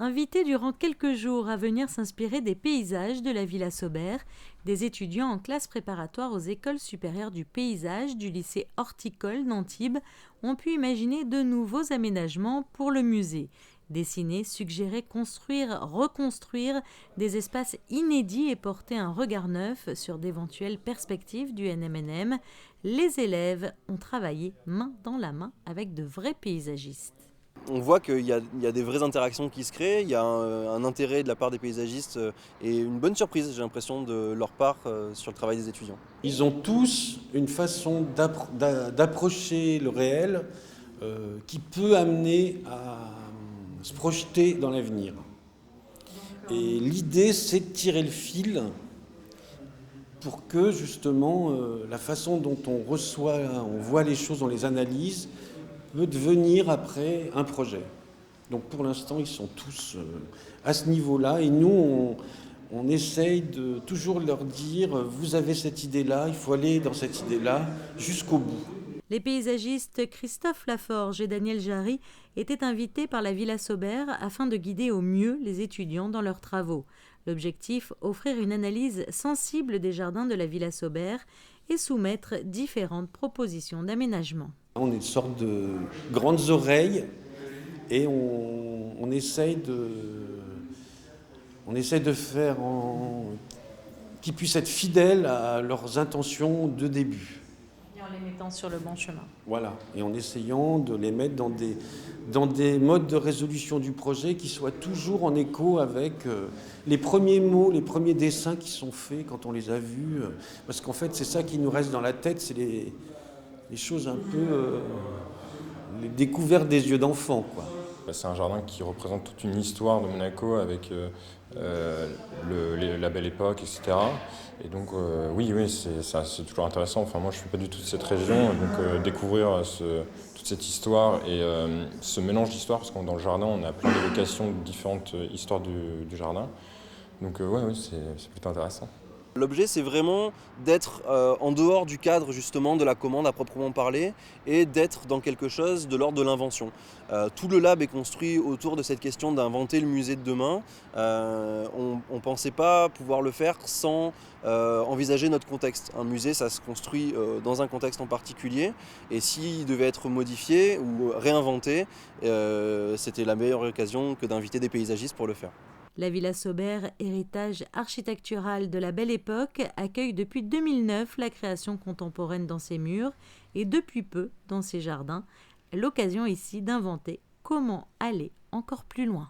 Invités durant quelques jours à venir s'inspirer des paysages de la Villa Saubert, des étudiants en classe préparatoire aux écoles supérieures du paysage du lycée horticole d'Antibes ont pu imaginer de nouveaux aménagements pour le musée. Dessiner, suggérer, construire, reconstruire des espaces inédits et porter un regard neuf sur d'éventuelles perspectives du NMNM. Les élèves ont travaillé main dans la main avec de vrais paysagistes. On voit qu'il y a des vraies interactions qui se créent, il y a un intérêt de la part des paysagistes et une bonne surprise, j'ai l'impression, de leur part sur le travail des étudiants. Ils ont tous une façon d'approcher le réel qui peut amener à se projeter dans l'avenir. Et l'idée, c'est de tirer le fil pour que justement la façon dont on voit les choses, on les analyse, peut devenir après un projet. Donc pour l'instant, ils sont tous à ce niveau-là et nous, on essaye de toujours leur dire « vous avez cette idée-là, il faut aller dans cette idée-là jusqu'au bout ». Les paysagistes Christophe Laforge et Daniel Jarry étaient invités par la Villa Saubert afin de guider au mieux les étudiants dans leurs travaux. L'objectif, offrir une analyse sensible des jardins de la Villa Saubert et soumettre différentes propositions d'aménagement. On est une sorte de grandes oreilles et on essaye de faire qu'ils puissent être fidèles à leurs intentions de début. Et en les mettant sur le bon chemin. Voilà, et en essayant de les mettre dans des modes de résolution du projet qui soient toujours en écho avec les premiers mots, les premiers dessins qui sont faits quand on les a vus. Parce qu'en fait, c'est ça qui nous reste dans la tête, c'est les choses un peu les découvertes des yeux d'enfant, quoi. C'est un jardin qui représente toute une histoire de Monaco avec la Belle Époque, etc. Et donc oui, c'est toujours intéressant. Enfin, moi, je ne suis pas du tout de cette région, donc découvrir toute cette histoire et ce mélange d'histoires, parce que dans le jardin, on a plein d'évocations de différentes histoires du jardin. Donc oui, c'est plutôt intéressant. L'objet, c'est vraiment d'être en dehors du cadre justement de la commande à proprement parler et d'être dans quelque chose de l'ordre de l'invention. Tout le lab est construit autour de cette question d'inventer le musée de demain. On ne pensait pas pouvoir le faire sans envisager notre contexte. Un musée, ça se construit dans un contexte en particulier et s'il devait être modifié ou réinventé, c'était la meilleure occasion que d'inviter des paysagistes pour le faire. La Villa Saubert, héritage architectural de la Belle Époque, accueille depuis 2009 la création contemporaine dans ses murs et depuis peu dans ses jardins. L'occasion ici d'inventer comment aller encore plus loin.